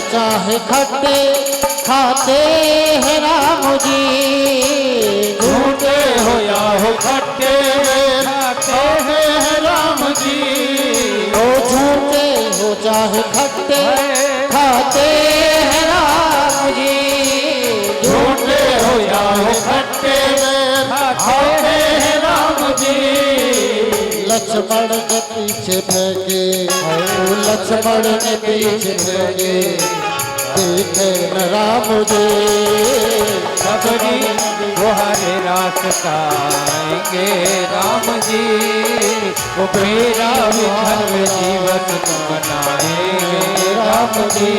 चाहे खट्टे खाते हैं राम जी, झूठे हो या हो खट्टे खाते हैं राम जी। ओ झूठे हो चाहे खट्टे खाते हैं राम जी, झूठे हो या हो खट्टे खाते हैं राम जी। लक्ष्मण के पीछे फेंके, लक्ष्मण के पीछे फेंके, देखे न राम जी। सबरी वो हरे रास्ता आएंगे राम जी। वो मेरा विधर्म जीवन बनाएंगे राम जी।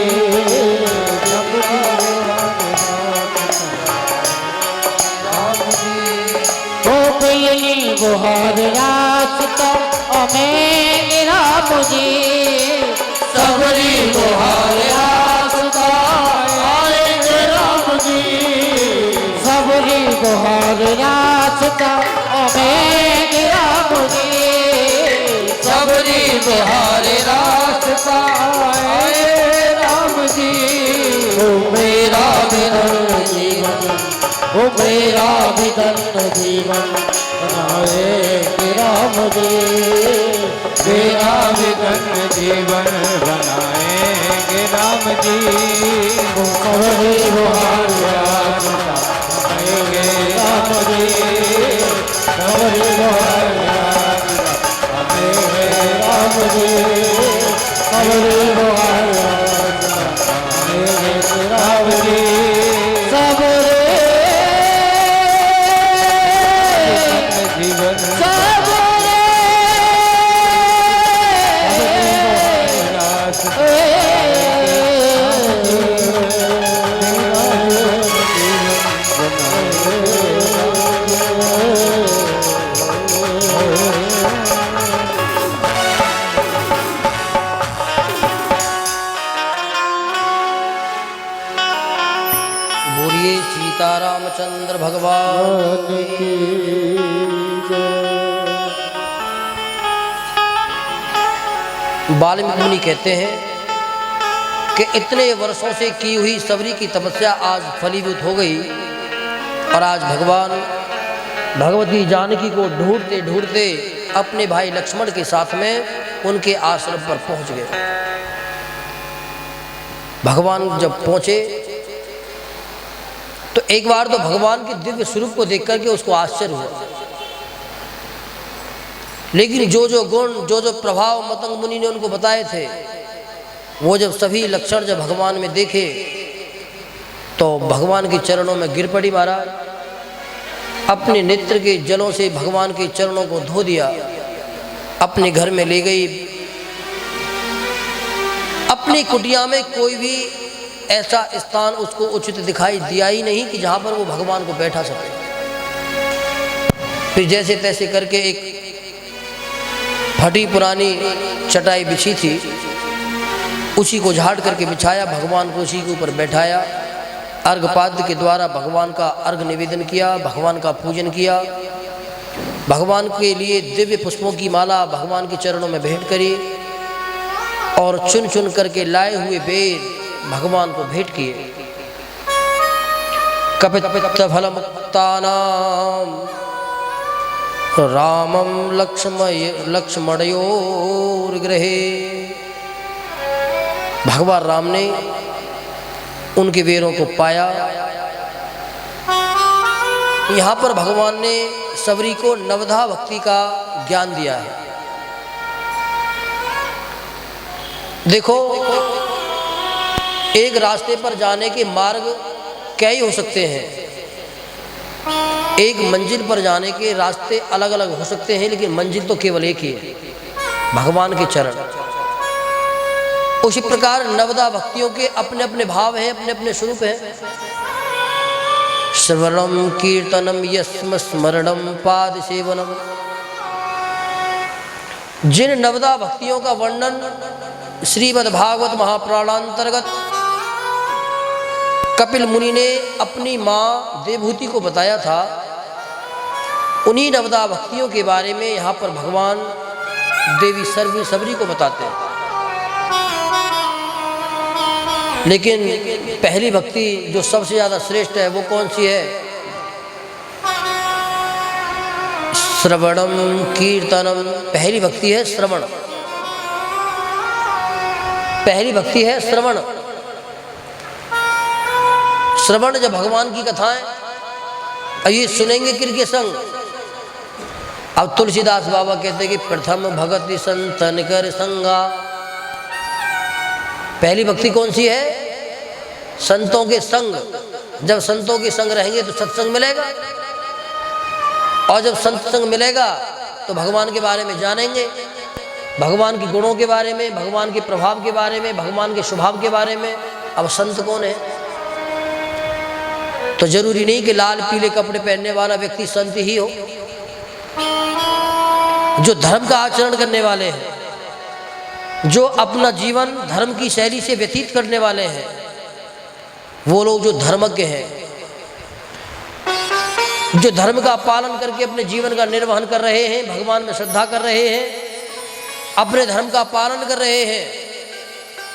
वो हर रास्ता आएंगे राम जी। सबरी वो हरे रास्ता आएंगे राम जी। सबरी वो हर रास्ता आएंगे राम जी। सबरी वो हरे रास्ता आए राम जी। वो मेरा विधर्म जीवन, वो मेरा विधर्म जीवन बनाएंगे राम जी। मेरा विघन जीवन बनाएंगे राम जी। वो सबरी वो हर आएंगे राम जी। सबरी वो हर राम जी। सबरी वो हर राम जी। सबरे जीवन बोलिए सीतारामचंद्र भगवान की। वाल्मीकि मुनि कहते हैं कि इतने वर्षों से की हुई सबरी की तपस्या आज फलीभूत हो गई और आज भगवान भगवती जानकी को ढूंढते ढूंढते अपने भाई लक्ष्मण के साथ में उनके आश्रम पर पहुंच गए। भगवान जब पहुंचे तो एक बार तो भगवान के दिव्य स्वरूप को देख करके उसको आश्चर्य हुआ, लेकिन जो जो गुण जो जो प्रभाव मतंग मुनि ने उनको बताए थे, वो जब सभी लक्षण जब भगवान में देखे तो भगवान के चरणों में गिर पड़ी महाराज। अपने नेत्र के जलों से भगवान के चरणों को धो दिया, अपने घर में ले गई। अपनी कुटिया में कोई भी ऐसा स्थान उसको उचित दिखाई दिया ही नहीं कि जहाँ पर वो भगवान को बैठा सके। फिर जैसे तैसे करके एक फटी पुरानी चटाई बिछी थी, उसी को झाड़ करके बिछाया, भगवान को उसी के ऊपर बैठाया। अर्घपाद्य के द्वारा भगवान का अर्घ निवेदन किया, भगवान का पूजन किया। भगवान के लिए दिव्य पुष्पों की माला भगवान के चरणों में भेंट करी और चुन चुन करके लाए हुए बेर भगवान को भेंट किए। कपित फल मुक्तानाम रामम लक्ष्मणयोर्गृहे। भगवान राम ने उनके वेरों को पाया। यहाँ पर भगवान ने सबरी को नवधा भक्ति का ज्ञान दिया है। देखो, एक रास्ते पर जाने के मार्ग कई हो सकते हैं, एक मंजिल पर जाने के रास्ते अलग अलग हो सकते हैं, लेकिन मंजिल तो केवल एक ही है, भगवान के चरण। उसी प्रकार नवदा भक्तियों के अपने अपने भाव हैं, अपने अपने स्वरूप हैं। श्रवणम कीर्तनम यस्म स्मरणम पाद सेवनम। जिन नवदा भक्तियों का वर्णन श्रीमद् भागवत महापुराणांतर्गत कपिल मुनि ने अपनी माँ देवहूति को बताया था, उन्हीं नवदा भक्तियों के बारे में यहाँ पर भगवान देवी सबरी को बताते हैं। लेकिन पहली भक्ति जो सबसे ज़्यादा श्रेष्ठ है वो कौन सी है? श्रवणम कीर्तनम। पहली भक्ति है श्रवण, पहली भक्ति है श्रवण। श्रवण जब भगवान की कथाएं और ये सुनेंगे किनके संग? अब तुलसीदास बाबा कहते हैं कि प्रथम भगति संतन कर संगा। पहली भक्ति कौन सी है? संतों के संग। जब संतों के संग रहेंगे तो सत्संग मिलेगा, और जब सत्संग मिलेगा तो भगवान के बारे में जानेंगे, भगवान के गुणों के बारे में, भगवान के प्रभाव के बारे में, भगवान के स्वभाव के बारे में। अब संत कौन है? तो जरूरी नहीं कि लाल पीले कपड़े पहनने वाला व्यक्ति संत ही हो। जो धर्म का आचरण करने वाले हैं, जो अपना जीवन धर्म की शैली से व्यतीत करने वाले हैं, वो लोग जो धर्मज्ञ हैं, जो धर्म का पालन करके अपने जीवन का निर्वहन कर रहे हैं, भगवान में श्रद्धा कर रहे हैं, अपने धर्म का पालन कर रहे हैं,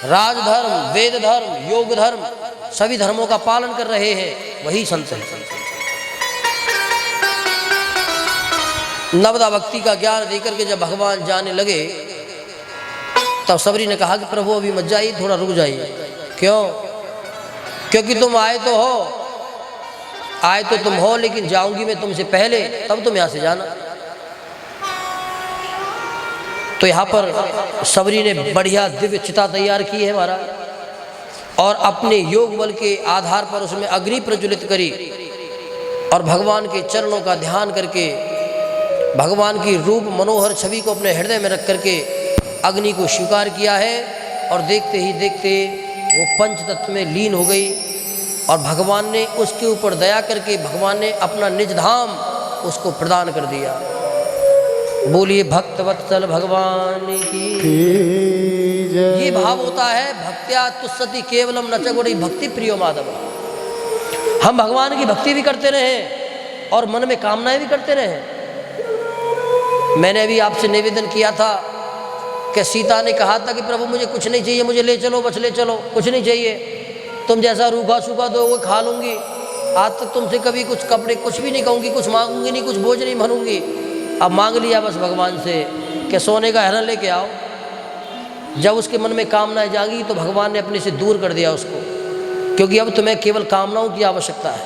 राजधर्म, वेद धर्म, योग धर्म, सभी धर्मों का पालन कर रहे हैं, वही संत हैं। नवदा भक्ति का ज्ञान देकर के जब भगवान जाने लगे तब सबरी ने कहा कि प्रभु अभी मत जाइए, थोड़ा रुक जाइए। क्यों? क्योंकि तुम आए तो तुम हो, लेकिन जाऊंगी मैं तुमसे पहले, तब तुम यहाँ से जाना। तो यहाँ पर सबरी ने बढ़िया दिव्य चिता तैयार की है महाराज, और अपने योग बल के आधार पर उसमें अग्नि प्रज्वलित करी, और भगवान के चरणों का ध्यान करके भगवान की रूप मनोहर छवि को अपने हृदय में रख करके अग्नि को स्वीकार किया है। और देखते ही देखते वो पंच तत्व में लीन हो गई, और भगवान ने उसके ऊपर दया करके भगवान ने अपना निज धाम उसको प्रदान कर दिया। बोलिए भक्तवत्सल भगवान की। ये भाव होता है भक्त्या तुस्सति केवलम न च गुणै भक्ति प्रियो माधव। हम भगवान की भक्ति भी करते रहे और मन में कामनाएं भी करते रहे। मैंने अभी आपसे निवेदन किया था कि सीता ने कहा था कि प्रभु मुझे कुछ नहीं चाहिए, मुझे ले चलो, बस ले चलो, कुछ नहीं चाहिए, तुम जैसा रूखा सूखा दोगे खा लूँगी। आज तक तुमसे कभी कुछ कपड़े कुछ भी नहीं कहूँगी, कुछ मांगूंगी नहीं, कुछ बोझ नहीं भरूंगी। अब मांग लिया बस भगवान से कि सोने का हिरण लेके आओ। जब उसके मन में कामनाएं जागी तो भगवान ने अपने से दूर कर दिया उसको, क्योंकि अब तुम्हें केवल कामनाओं की आवश्यकता है।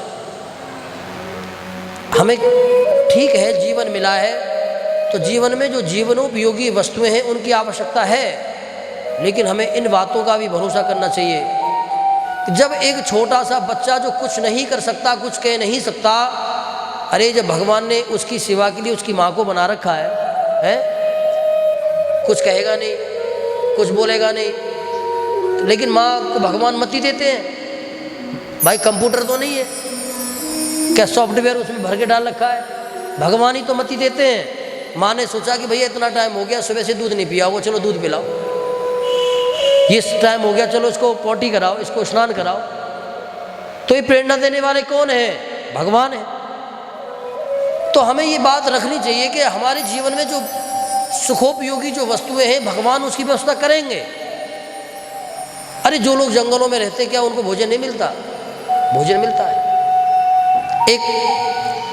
हमें ठीक है जीवन मिला है तो जीवन में जो जीवनोपयोगी वस्तुएं हैं उनकी आवश्यकता है, लेकिन हमें इन बातों का भी भरोसा करना चाहिए कि जब एक छोटा सा बच्चा जो कुछ नहीं कर सकता, कुछ कह नहीं सकता, अरे जब भगवान ने उसकी सेवा के लिए उसकी माँ को बना रखा है? कुछ कहेगा नहीं, कुछ बोलेगा नहीं, लेकिन माँ को भगवान मति देते हैं। भाई कंप्यूटर तो नहीं है क्या, सॉफ्टवेयर उसमें भर के डाल रखा है, भगवान ही तो मति देते हैं। माँ ने सोचा कि भैया इतना टाइम हो गया, सुबह से दूध नहीं पिया, वो चलो दूध पिलाओ। ये टाइम हो गया, चलो इसको पोटी कराओ, इसको स्नान कराओ। तो ये प्रेरणा देने वाले कौन है? भगवान है। तो हमें ये बात रखनी चाहिए कि हमारे जीवन में जो सुखोपयोगी जो वस्तुएं हैं भगवान उसकी व्यवस्था करेंगे। अरे जो लोग जंगलों में रहते क्या उनको भोजन नहीं मिलता? भोजन मिलता है। एक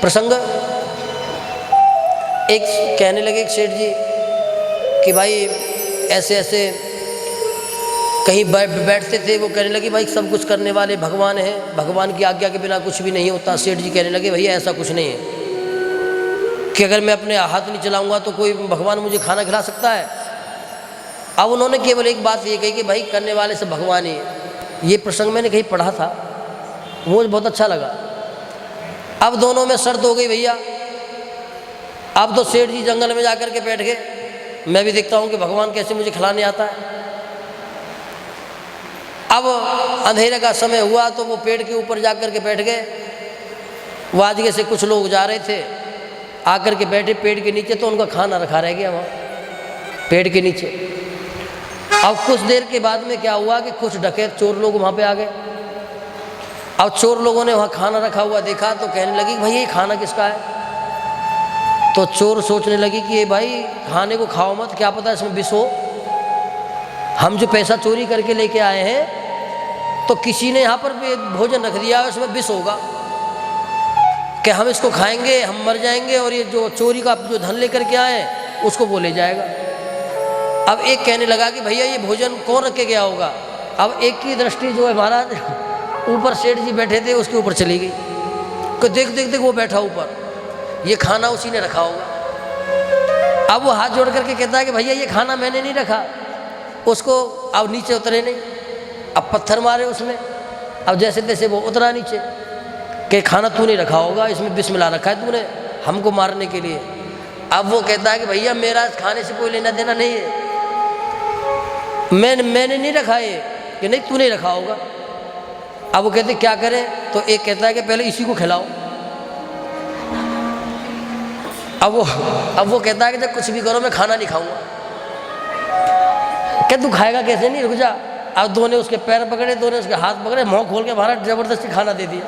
प्रसंग, एक कहने लगे एक सेठ जी कि भाई ऐसे ऐसे कहीं बैठते थे, वो कहने लगे भाई सब कुछ करने वाले भगवान हैं, भगवान की आज्ञा के बिना कुछ भी नहीं होता। सेठ जी कहने लगे भैया ऐसा कुछ नहीं है कि अगर मैं अपने हाथ नहीं चलाऊंगा तो कोई भगवान मुझे खाना खिला सकता है। अब उन्होंने केवल एक बात ये कही कि भाई करने वाले सब भगवान ही है। ये प्रसंग मैंने कहीं पढ़ा था, मुझे बहुत अच्छा लगा। अब दोनों में शर्त हो गई भैया। अब तो सेठ जी जंगल में जाकर के बैठ गए, मैं भी देखता हूँ कि भगवान कैसे मुझे खिलाने आता है। अब अंधेरे का समय हुआ तो वो पेड़ के ऊपर जाकर के बैठ गए। वाजगे से कुछ लोग जा रहे थे, आकर के बैठे पेड़ के नीचे, तो उनका खाना रखा रह गया वहाँ पेड़ के नीचे। अब कुछ देर के बाद में क्या हुआ कि कुछ डकैत चोर लोग वहाँ पे आ गए। अब चोर लोगों ने वहाँ खाना रखा हुआ देखा तो कहने लगी भाई ये खाना किसका है? तो चोर सोचने लगी कि ये भाई खाने को खाओ मत, क्या पता इसमें विष हो। हम जो पैसा चोरी करके लेके आए हैं तो किसी ने यहाँ पर भी भोजन रख दिया, उसमें विष होगा कि हम इसको खाएंगे हम मर जाएंगे, और ये जो चोरी का जो धन लेकर के आए उसको वो ले जाएगा। अब एक कहने लगा कि भैया ये भोजन कौन रख के गया होगा। अब एक की दृष्टि जो है महाराज ऊपर सेठ जी बैठे थे उसके ऊपर चली गई कि देख देख देख वो बैठा ऊपर, ये खाना उसी ने रखा होगा। अब वो हाथ जोड़ करके कहता है कि भैया ये खाना मैंने नहीं रखा। उसको अब नीचे उतरे नहीं, अब पत्थर मारे उसमें, अब जैसे तैसे वो उतरा नीचे कि खाना तूने रखा होगा, इसमें विष मिला रखा है तूने हमको मारने के लिए। अब वो कहता है कि भैया मेरा खाने से कोई लेना देना नहीं है, मैंने नहीं रखा ये, कि नहीं तूने रखा होगा। अब वो कहते क्या करें, तो एक कहता है कि पहले इसी को खिलाओ। अब वो कहता है कि जब कुछ भी करो मैं खाना नहीं खाऊंगा। क्या तू खाएगा कैसे, नहीं रुक जा। अब दो ने उसके पैर पकड़े, दो ने उसके हाथ पकड़े, मुंह खोल के महाराज जबरदस्ती खाना दे दिया।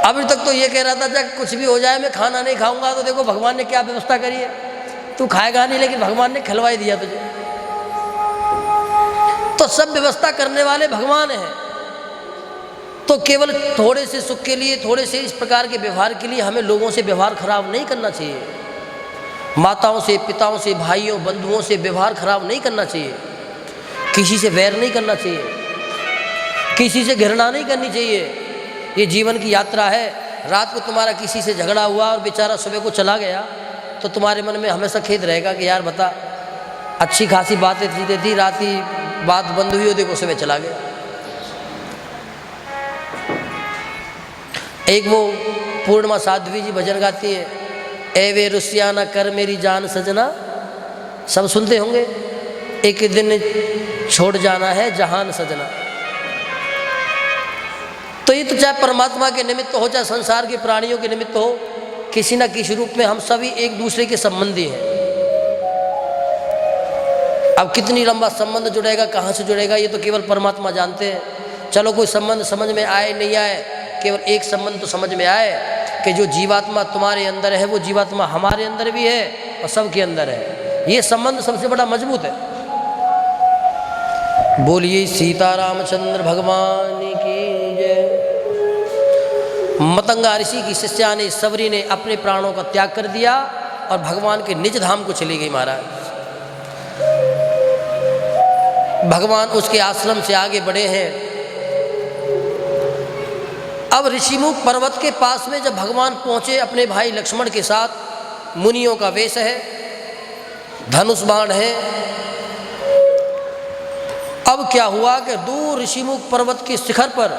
अभी तक तो ये कह रहा था जब कुछ भी हो जाए मैं खाना नहीं खाऊंगा, तो देखो भगवान ने क्या व्यवस्था करी है, तू खाएगा नहीं लेकिन भगवान ने खिलवाई दिया तुझे। तो सब व्यवस्था करने वाले भगवान हैं। तो केवल थोड़े से सुख के लिए, थोड़े से इस प्रकार के व्यवहार के लिए हमें लोगों से व्यवहार खराब नहीं करना चाहिए। माताओं से, पिताओं से, भाइयों बंधुओं से व्यवहार खराब नहीं करना चाहिए। किसी से वैर नहीं करना चाहिए, किसी से घृणा नहीं करनी चाहिए। ये जीवन की यात्रा है। रात को तुम्हारा किसी से झगड़ा हुआ और बेचारा सुबह को चला गया, तो तुम्हारे मन में हमेशा खेद रहेगा कि यार बता, अच्छी खासी बातें थी, रात ही बात बंद हुई, देखो सुबह चला गया। एक वो पूर्णिमा साध्वी जी भजन गाती है, ए वे रुसियाना कर मेरी जान सजना, सब सुनते होंगे। एक दिन छोड़ जाना है जहान सजना। तो ये तो चाहे परमात्मा के निमित्त हो, चाहे संसार के प्राणियों के निमित्त हो, किसी न किसी रूप में हम सभी एक दूसरे के संबंधी हैं। अब कितनी लंबा संबंध जुड़ेगा, कहाँ से जुड़ेगा, ये तो केवल परमात्मा जानते हैं। चलो कोई संबंध समझ में आए नहीं आए, केवल एक संबंध तो समझ में आए कि जो जीवात्मा तुम्हारे अंदर है वो जीवात्मा हमारे अंदर भी है और सबके अंदर है। ये संबंध सबसे बड़ा मजबूत है। बोलिए सीतारामचंद्र भगवान की जय। मतंगा ऋषि की शिष्या ने, सबरी ने अपने प्राणों का त्याग कर दिया और भगवान के निज धाम को चली गई महाराज। भगवान उसके आश्रम से आगे बढ़े हैं। अब ऋषिमुख पर्वत के पास में जब भगवान पहुंचे अपने भाई लक्ष्मण के साथ, मुनियों का वेश है, धनुष बाण है। अब क्या हुआ कि दूर ऋषिमुख पर्वत के शिखर पर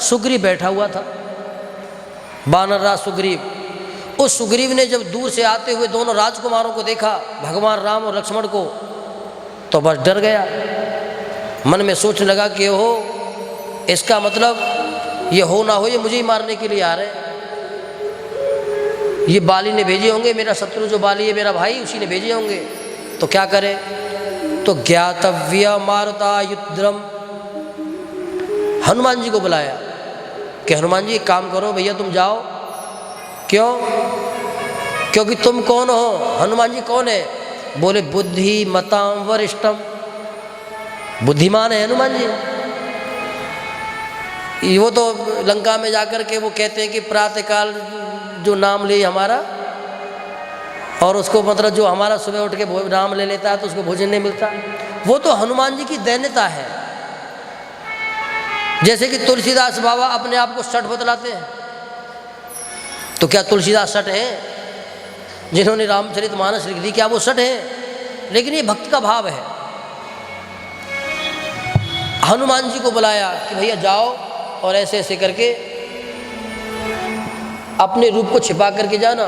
सुग्रीव बैठा हुआ था, वानरराज सुग्रीव। उस सुग्रीव ने जब दूर से आते हुए दोनों राजकुमारों को देखा, भगवान राम और लक्ष्मण को, तो बस डर गया। मन में सोचने लगा कि हो इसका मतलब ये हो ना हो, ये मुझे ही मारने के लिए आ रहे, ये बाली ने भेजे होंगे, मेरा शत्रु जो बाली है मेरा भाई, उसी ने भेजे होंगे। तो क्या करे, तो ज्ञातव्य मारुता युद्रम, हनुमान जी को बुलाया कि हनुमान जी एक काम करो भैया, तुम जाओ। क्यों? क्योंकि तुम कौन हो? हनुमान जी कौन है? बोले बुद्धि मताम वरिष्ठम, बुद्धिमान है हनुमान जी। वो तो लंका में जाकर के वो कहते हैं कि प्रातःकाल जो नाम ले हमारा, और उसको मतलब जो हमारा सुबह उठ के नाम ले लेता है तो उसको भोजन नहीं मिलता। वो तो हनुमान जी की दैन्यता है। जैसे कि तुलसीदास बाबा अपने आप को सठ बतलाते हैं, तो क्या तुलसीदास सठ हैं? जिन्होंने रामचरितमानस लिख दी, क्या वो सठ हैं? लेकिन ये भक्त का भाव है। हनुमान जी को बुलाया कि भैया जाओ और ऐसे ऐसे करके अपने रूप को छिपा करके जाना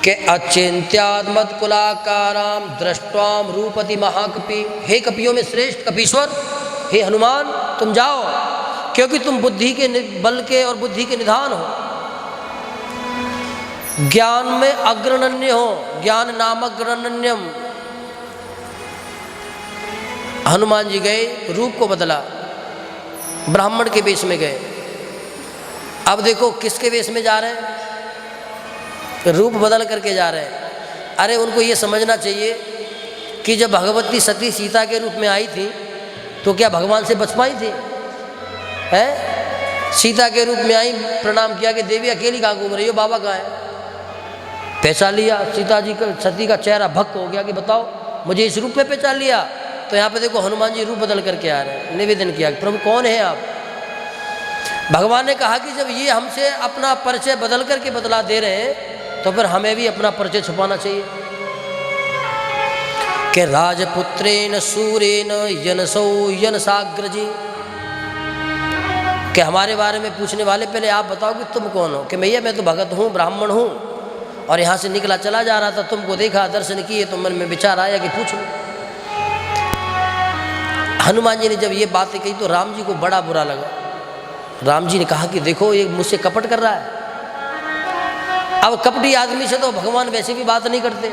कि अचिंत्यात्मत कुलाकाराम दृष्टवाम रूपति महाकपि, हे कपियों में श्रेष्ठ कपीश्वर, हे हनुमान तुम जाओ, क्योंकि तुम बुद्धि के बल के और बुद्धि के निधान हो, ज्ञान में अग्रगण्य हो, ज्ञान नामक गणन्यम। हनुमान जी गए, रूप को बदला, ब्राह्मण के वेश में गए। अब देखो किसके वेश में जा रहे हैं? रूप बदल करके जा रहे हैं। अरे उनको ये समझना चाहिए कि जब भगवती सती सीता के रूप में आई थी तो क्या भगवान से बच पाई थी? हैं? सीता के रूप में आई, प्रणाम किया कि देवी अकेली कहाँ घूम रही हो, बाबा कहाँ है? पहचान लिया सीता जी का, सती का चेहरा भक्त हो गया कि बताओ मुझे इस रूप में पहचान लिया। तो यहाँ पे देखो हनुमान जी रूप बदल करके आ रहे हैं, निवेदन किया प्रभु कौन है आप? भगवान ने कहा कि जब ये हमसे अपना परिचय बदल करके बदला दे रहे हैं तो फिर हमें भी अपना परिचय छुपाना चाहिए। कि राजपुत्रेण सूरेण यनसौ यनसाग्रजी, कि हमारे बारे में पूछने वाले पहले आप बताओ कि तुम कौन हो? कि भैया मैं तो भगत हूँ, ब्राह्मण हूँ, और यहाँ से निकला चला जा रहा था, तुमको देखा, दर्शन किए, तो मन में विचार आया कि पूछ लो। हनुमान जी ने जब ये बातें कही तो राम जी को बड़ा बुरा लगा। राम जी ने कहा कि देखो ये मुझसे कपट कर रहा है। अब कपटी आदमी से तो भगवान वैसे भी बात नहीं करते।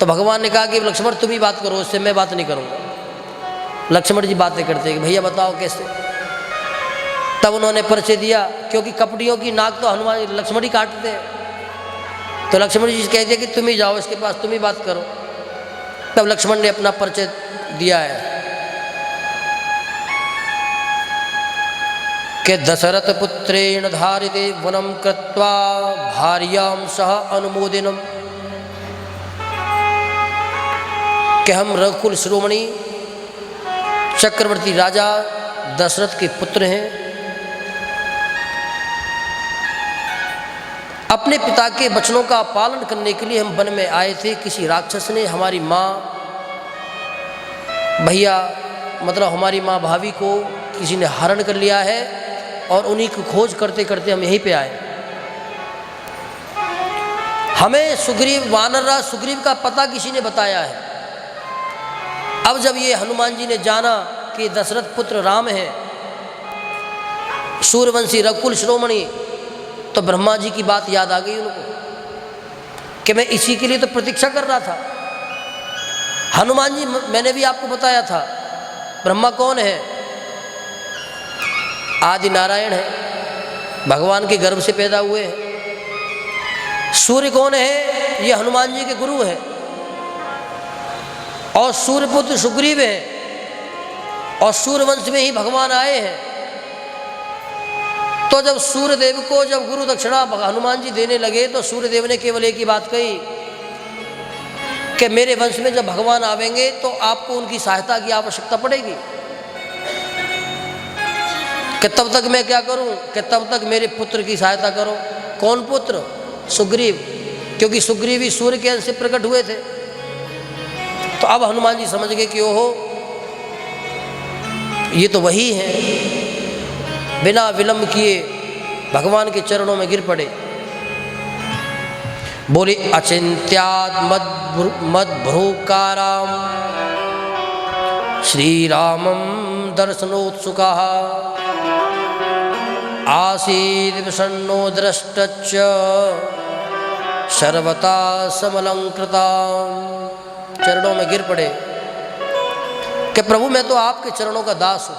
तो भगवान ने कहा कि लक्ष्मण तुम ही बात करो, उससे मैं बात नहीं करूँगा। लक्ष्मण जी बातें करते कि भैया बताओ कैसे? तब उन्होंने परिचय दिया, क्योंकि कपटियों की नाक तो हनुमान लक्ष्मण ही काटते हैं। तो लक्ष्मण जी कह दिया कि तुम ही जाओ इसके पास, तुम ही बात करो। तब लक्ष्मण ने अपना परिचय दिया है कि दशरथ पुत्रेण धारिते वनम कृत्वा भार्यां सह अनुमोदिनम, कि हम रघुकुल शिरोमणि चक्रवर्ती राजा दशरथ के पुत्र हैं। अपने पिता के वचनों का पालन करने के लिए हम वन में आए थे। किसी राक्षस ने हमारी माँ भैया मतलब हमारी माँ भाभी को किसी ने हरण कर लिया है और उन्हीं की खोज करते करते हम यहीं पे आए। हमें सुग्रीव वानरराज सुग्रीव का पता किसी ने बताया है। अब जब ये हनुमान जी ने जाना कि दशरथ पुत्र राम है, सूर्यवंशी रघुकुल शिरोमणि, तो ब्रह्मा जी की बात याद आ गई उनको कि मैं इसी के लिए तो प्रतीक्षा कर रहा था। हनुमान जी मैंने भी आपको बताया था, ब्रह्मा कौन है? आदि नारायण है, भगवान के गर्भ से पैदा हुए हैं। सूर्य कौन है? ये हनुमान जी के गुरु हैं। और सूर्यपुत्र सुग्रीव है, और सूर्यवंश में ही भगवान आए हैं। तो जब सूर्यदेव को जब गुरु दक्षिणा हनुमान जी देने लगे तो सूर्यदेव ने केवल एक ही बात कही कि मेरे वंश में जब भगवान आवेंगे तो आपको उनकी सहायता की आवश्यकता पड़ेगी। कि तब तक मैं क्या करूं? कि तब तक मेरे पुत्र की सहायता करो। कौन पुत्र? सुग्रीव, क्योंकि सुग्रीव ही सूर्य के अंश से प्रकट हुए थे। तो अब हनुमान जी समझ गए कि ओहो ये तो वही हैं। बिना विलंब किए भगवान के चरणों में गिर पड़े, बोले अचिंत्यात् मद्भ्रूकाराम श्री रामम दर्शनोत्सुकाः आसीद् विषण्णो दृष्टच्च सर्वथा समलंकृताम्। चरणों में गिर पड़े कि प्रभु मैं तो आपके चरणों का दास हूँ।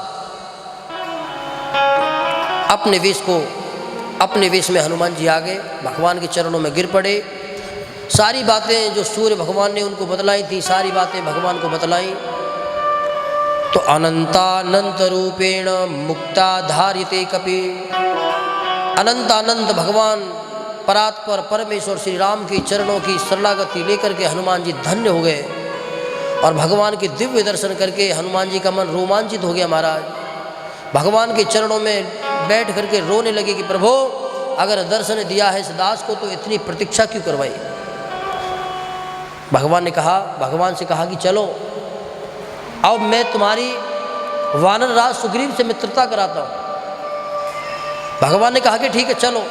अपने वेश में हनुमान जी आ गए, भगवान के चरणों में गिर पड़े। सारी बातें जो सूर्य भगवान ने उनको बतलाई थी, सारी बातें भगवान को बतलाई। तो अनंतानंत रूपेण मुक्ता धारिते कपि, अनंतानंद भगवान परात्पर परमेश्वर श्री राम के चरणों की शरणागति लेकर के हनुमान जी धन्य हो गए। और भगवान के दिव्य दर्शन करके हनुमान जी का मन रोमांचित हो गया। महाराज भगवान के चरणों में बैठ करके रोने लगे कि प्रभु अगर दर्शन दिया है इस दास को तो इतनी प्रतीक्षा क्यों करवाई? भगवान से कहा कि चलो अब मैं तुम्हारी वानरराज सुग्रीव से मित्रता कराता हूँ। भगवान ने कहा कि ठीक है चलो।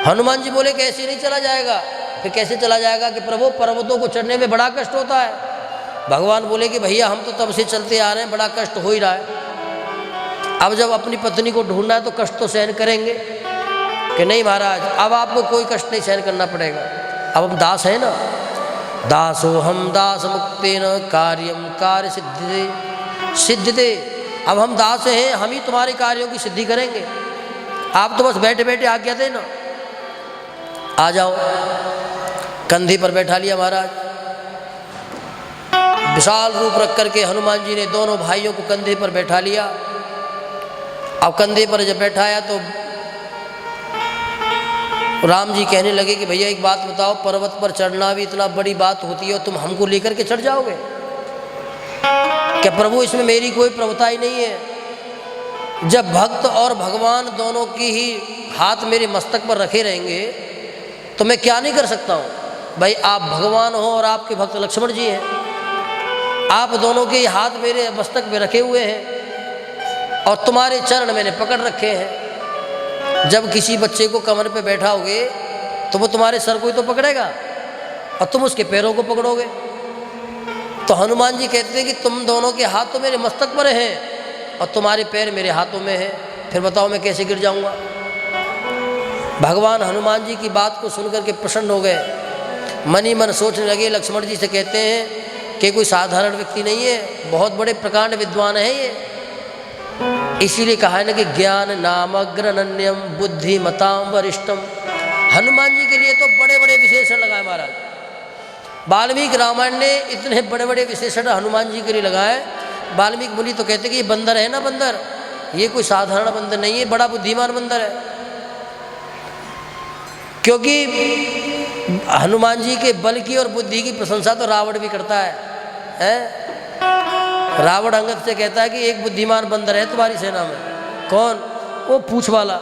हनुमान जी बोले कि ऐसे नहीं चला जाएगा। फिर कैसे चला जाएगा? कि प्रभु पर्वतों को चढ़ने में बड़ा कष्ट होता है। भगवान बोले कि भैया हम तो तब से चलते आ रहे हैं, बड़ा कष्ट हो ही रहा है। अब जब अपनी पत्नी को ढूंढना है तो कष्ट तो सहन करेंगे। कि नहीं महाराज अब आपको कोई कष्ट नहीं सहन करना पड़ेगा, अब हम दास हैं ना। दासो हम दास मुक्तेन कार्यम कार्य सिद्धते। अब हम दास हैं, हम ही तुम्हारे कार्यों की सिद्धि करेंगे। आप तो बस बैठे बैठे आज्ञा देना, आ जाओ। कंधे पर बैठा लिया महाराज। विशाल रूप रख करके हनुमान जी ने दोनों भाइयों को कंधे पर बैठा लिया। अब कंधे पर जब बैठाया तो राम जी कहने लगे कि भैया एक बात बताओ, पर्वत पर चढ़ना भी इतना बड़ी बात होती है और तुम हमको लेकर के चढ़ जाओगे क्या? प्रभु इसमें मेरी कोई प्रभुता ही नहीं है। जब भक्त और भगवान दोनों की ही हाथ मेरे मस्तक पर रखे रहेंगे तो मैं क्या नहीं कर सकता हूँ? भाई आप भगवान हो और आपके भक्त लक्ष्मण जी हैं, आप दोनों के हाथ मेरे मस्तक पे रखे हुए हैं और तुम्हारे चरण मैंने पकड़ रखे हैं। जब किसी बच्चे को कमर पे बैठाओगे तो वो तुम्हारे सर को ही तो पकड़ेगा और तुम उसके पैरों को पकड़ोगे। तो हनुमान जी कहते हैं कि तुम दोनों के हाथ तो मेरे मस्तक पर हैं और तुम्हारे पैर मेरे हाथों में हैं, फिर बताओ मैं कैसे गिर जाऊंगा? भगवान हनुमान जी की बात को सुनकर के प्रसन्न हो गए, मन ही मन सोचने लगे। लक्ष्मण जी से कहते हैं कि कोई साधारण व्यक्ति नहीं है, बहुत बड़े प्रकांड विद्वान है ये। इसीलिए कहा है ना कि ज्ञान नामग्रनन्यम बुद्धिमताम वरिष्ठम। हनुमान जी के लिए तो बड़े बड़े विशेषण लगाए महाराज। वाल्मीकि रामायण ने इतने बड़े बड़े विशेषण हनुमान जी के लिए लगाए। वाल्मीकि मुनि तो कहते कि ये बंदर है ना, बंदर, ये कोई साधारण बंदर नहीं है, बड़ा बुद्धिमान बंदर है। क्योंकि हनुमान जी के बल की और बुद्धि की प्रशंसा तो रावण भी करता है? रावण अंगद से कहता है कि एक बुद्धिमान बंदर है तुम्हारी सेना में। कौन? वो पूंछ वाला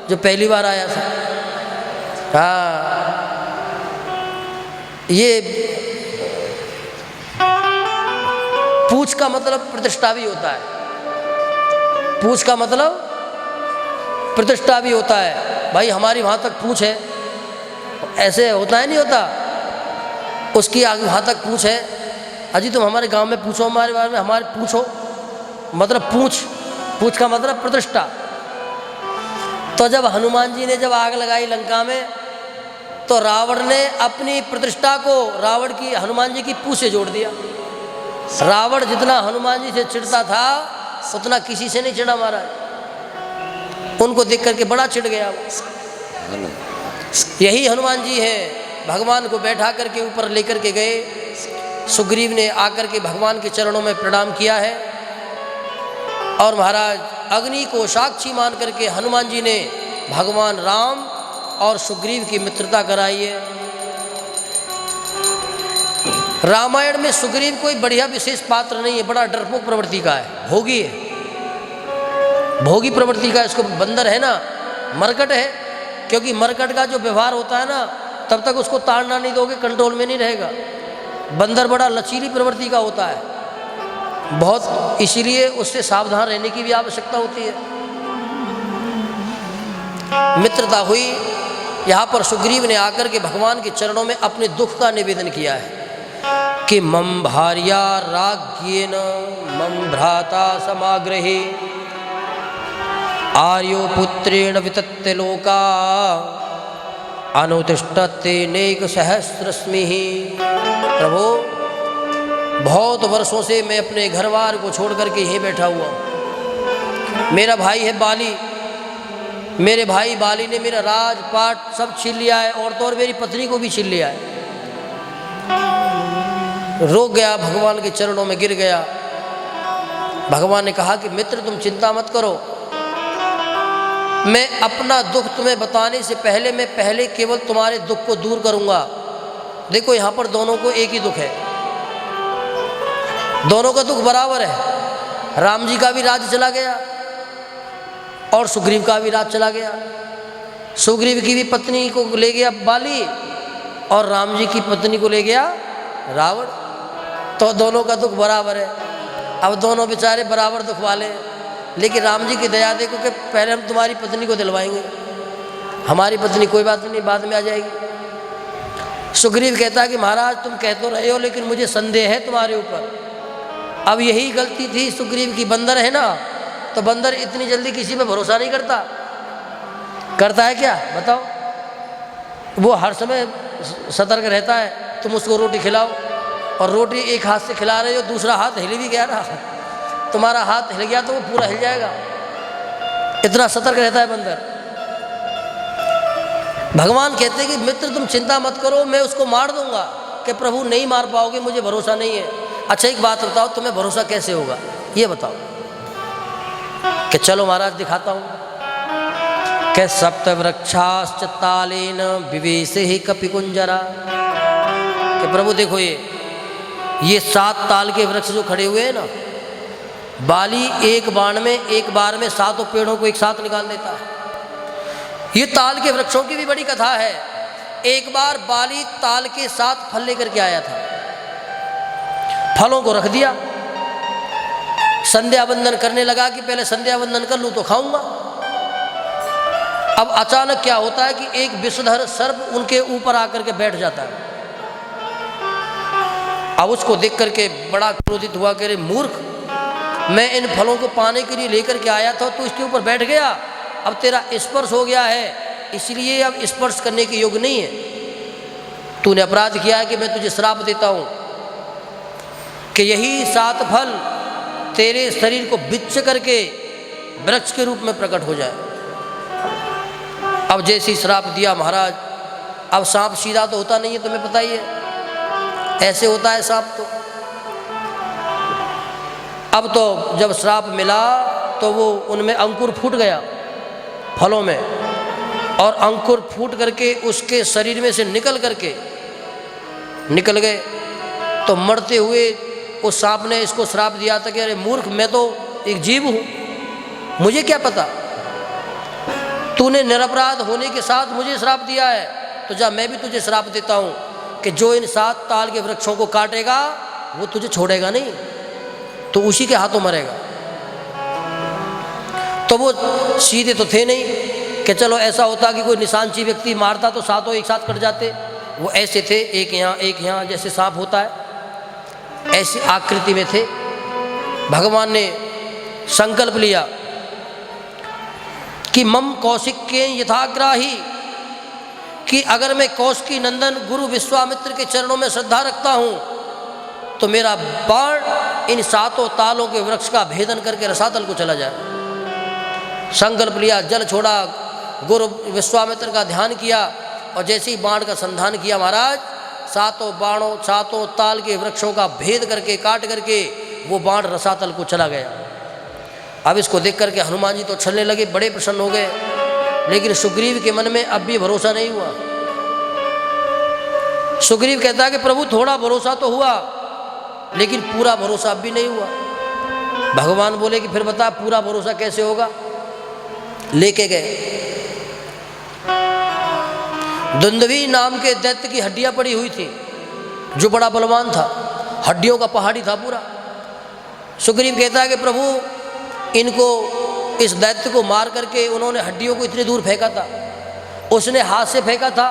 जो पहली बार आया था। हाँ, ये पूंछ का मतलब प्रतिष्ठा भी होता है, पूंछ का मतलब प्रतिष्ठा भी होता है। भाई हमारी वहाँ तक पूंछ है, ऐसे होता है नहीं होता, उसकी आगे वहाँ तक पूंछ है। अजी तुम हमारे गांव में पूछो हमारे बारे में, हमारे पूछो मतलब पूंछ, पूंछ का मतलब प्रतिष्ठा। तो जब हनुमान जी ने जब आग लगाई लंका में तो रावण ने अपनी प्रतिष्ठा को रावण की हनुमान जी की पूंछ से जोड़ दिया। रावण जितना हनुमान जी से चिढ़ता था उतना किसी से नहीं चिढ़ा महाराज। उनको देख करके बड़ा चिढ़ गया वो। यही हनुमान जी हैं, भगवान को बैठा करके ऊपर लेकर के गए। सुग्रीव ने आकर के भगवान के चरणों में प्रणाम किया है और महाराज अग्नि को साक्षी मान करके हनुमान जी ने भगवान राम और सुग्रीव की मित्रता कराई है। रामायण में सुग्रीव कोई बढ़िया विशेष पात्र नहीं है, बड़ा डरपोक प्रवृत्ति का है, भोगी है, भोगी प्रवृत्ति का। इसको बंदर है ना, मरकट है, क्योंकि मरकट का जो व्यवहार होता है ना तब तक उसको ताड़ना नहीं दोगे कंट्रोल में नहीं रहेगा। बंदर बड़ा लचीली प्रवृत्ति का होता है बहुत, इसीलिए उससे सावधान रहने की भी आवश्यकता होती है। मित्रता हुई। यहाँ पर सुग्रीव ने आकर के भगवान के चरणों में अपने दुख का निवेदन किया है कि मम भार्या राज्ञेन मम भ्राता समाग्रहे आर्यो पुत्रेण वितत्य लोका अनुतिष्ठते नेक सहस्रस्मि। प्रभु बहुत वर्षों से मैं अपने घरवार को छोड़ करके यहीं बैठा हुआ हूँ। मेरा भाई है बाली, मेरे भाई बाली ने मेरा राजपाट सब छीन लिया है और तो और मेरी पत्नी को भी छीन लिया है। रो गया, भगवान के चरणों में गिर गया। भगवान ने कहा कि मित्र तुम चिंता मत करो, मैं अपना दुख तुम्हें बताने से पहले मैं पहले केवल तुम्हारे दुख को दूर करूंगा। देखो यहाँ पर दोनों को एक ही दुख है, दोनों का दुख बराबर है। राम जी का भी राज्य चला गया और सुग्रीव का भी राज्य चला गया। सुग्रीव की भी पत्नी को ले गया बाली और राम जी की पत्नी को ले गया रावण। तो दोनों का दुख बराबर है। अब दोनों बेचारे बराबर दुख वाले हैं, लेकिन राम जी की दया देखो कि पहले हम तुम्हारी पत्नी को दिलवाएंगे, हमारी पत्नी कोई बात नहीं बाद में आ जाएगी। सुग्रीव कहता है कि महाराज तुम कह तो रहे हो लेकिन मुझे संदेह है तुम्हारे ऊपर। अब यही गलती थी सुग्रीव की, बंदर है ना तो बंदर इतनी जल्दी किसी पे भरोसा नहीं करता। करता है क्या बताओ? वो हर समय सतर्क रहता है। तुम उसको रोटी खिलाओ और रोटी एक हाथ से खिला रहे हो, दूसरा हाथ हिल भी गया ना, तुम्हारा हाथ हिल गया तो वो पूरा हिल जाएगा। इतना सतर्क रहता है बंदर। भगवान कहते हैं कि मित्र तुम चिंता मत करो, मैं उसको मार दूंगा। कि प्रभु नहीं मार पाओगे, मुझे भरोसा नहीं है। अच्छा एक बात बताओ, तुम्हें भरोसा कैसे होगा ये बताओ। कि चलो महाराज दिखाता हूँ। कि सप्त वृक्षाश्च तालेन विवेशे ही कपि कुंजरा। कि प्रभु देखो ये 7 ताल के वृक्ष जो खड़े हुए हैं ना, बाली एक बार में 7 पेड़ों को एक साथ निकाल देता है। ये ताल के वृक्षों की भी बड़ी कथा है। एक बार बाली ताल के 7 फल लेकर के आया था, फलों को रख दिया, संध्या वंदन करने लगा कि पहले संध्या वंदन कर लूं तो खाऊंगा। अब अचानक क्या होता है कि एक विषधर सर्प उनके ऊपर आकर के बैठ जाता है। अब उसको देख करके बड़ा क्रोधित हुआ, कह रहे मूर्ख, मैं इन फलों को पाने के लिए लेकर के आया था, तू इसके ऊपर बैठ गया, अब तेरा स्पर्श हो गया है, इसलिए अब स्पर्श करने के योग्य नहीं है। तूने अपराध किया है कि मैं तुझे श्राप देता हूं कि यही 7 फल तेरे शरीर को बिच्छ करके वृक्ष के रूप में प्रकट हो जाए। अब जैसे ही श्राप दिया महाराज, अब सांप सीधा तो होता नहीं है, तुम्हें पता ही है, ऐसे होता है सांप तो। अब तो जब श्राप मिला तो वो उनमें अंकुर फूट गया फलों में, और अंकुर फूट करके उसके शरीर में से निकल गए। तो मरते हुए उस सांप ने इसको श्राप दिया था कि अरे मूर्ख, मैं तो एक जीव हूँ, मुझे क्या पता, तूने निरपराध होने के साथ मुझे श्राप दिया है, तो जा मैं भी तुझे श्राप देता हूँ कि जो इन 7 ताल के वृक्षों को काटेगा वो तुझे छोड़ेगा नहीं, तो उसी के हाथों मरेगा। तो वो सीधे तो थे नहीं कि चलो ऐसा होता कि कोई निशानची व्यक्ति मारता तो 7 एक साथ कट जाते। वो ऐसे थे, एक यहाँ जैसे सांप होता है, ऐसी आकृति में थे। भगवान ने संकल्प लिया कि मम कौशिक के यथाग्राही, कि अगर मैं कौशिकी नंदन गुरु विश्वामित्र के चरणों में श्रद्धा रखता हूँ तो मेरा बाण इन 7 तालों के वृक्ष का भेदन करके रसातल को चला जाए। संकल्प लिया, जल छोड़ा, गुरु विश्वामित्र का ध्यान किया, और जैसे ही बाण का संधान किया महाराज, 7 ताल के वृक्षों का भेद करके काट करके वो बाण रसातल को चला गया। अब इसको देख करके हनुमान जी तो छलने लगे, बड़े प्रसन्न हो गए, लेकिन सुग्रीव के मन में अब भी भरोसा नहीं हुआ। सुग्रीव कहता है कि प्रभु थोड़ा भरोसा तो हुआ, लेकिन पूरा भरोसा अब भी नहीं हुआ। भगवान बोले कि फिर बता पूरा भरोसा कैसे होगा। लेके गए, दुंदुभी नाम के दैत्य की हड्डियां पड़ी हुई थी, जो बड़ा बलवान था, हड्डियों का पहाड़ी था पूरा। सुग्रीव कहता है कि प्रभु इनको, इस दैत्य को मार करके उन्होंने हड्डियों को इतनी दूर फेंका था, उसने हाथ से फेंका था,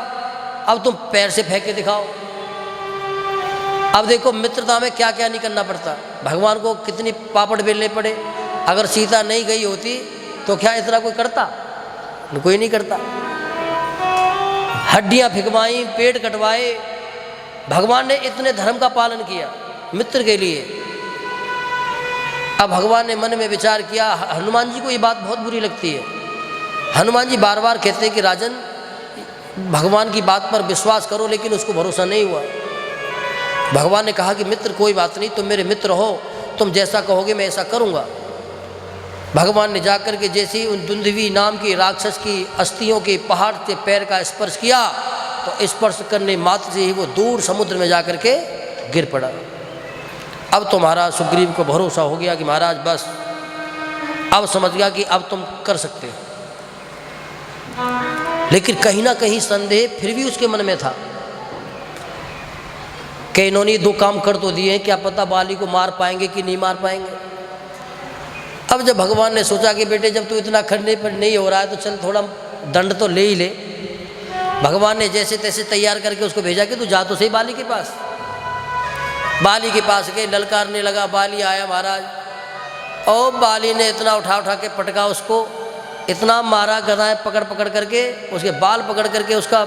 अब तुम पैर से फेंक के दिखाओ। अब देखो मित्रता में क्या क्या नहीं करना पड़ता, भगवान को कितनी पापड़ बेलने पड़े। अगर सीता नहीं गई होती तो क्या इतना कोई करता? कोई नहीं करता। हड्डियां फिकवाई, पेट कटवाए, भगवान ने इतने धर्म का पालन किया मित्र के लिए। अब भगवान ने मन में विचार किया, हनुमान जी को ये बात बहुत बुरी लगती है। हनुमान जी बार बार कहते हैं कि राजन भगवान की बात पर विश्वास करो, लेकिन उसको भरोसा नहीं हुआ। भगवान ने कहा कि मित्र कोई बात नहीं, तुम मेरे मित्र हो, तुम जैसा कहोगे मैं ऐसा करूँगा। भगवान ने जाकर के जैसे ही उन दुंदुभी नाम की राक्षस की अस्थियों के पहाड़ से पैर का स्पर्श किया, तो स्पर्श करने मात्र से ही वो दूर समुद्र में जाकर के गिर पड़ा। अब तो महाराज सुग्रीव को भरोसा हो गया कि महाराज बस अब समझ गया कि अब तुम कर सकते हो। लेकिन कहीं ना कहीं संदेह फिर भी उसके मन में था कि इन्होंने 2 काम कर तो दिए हैं, क्या पता बाली को मार पाएंगे कि नहीं मार पाएंगे। अब जब भगवान ने सोचा कि बेटे जब तू इतना खड़ने पर नहीं हो रहा है तो चल थोड़ा दंड तो ले ही ले, भगवान ने जैसे तैसे तैयार करके उसको भेजा कि तू जा तो सही बाली के पास। बाली के पास गए, ललकारने लगा, बाली आया महाराज, और बाली ने इतना उठा उठा के पटका उसको, इतना मारा, गदाएं पकड़ पकड़ करके, उसके बाल पकड़ करके उसका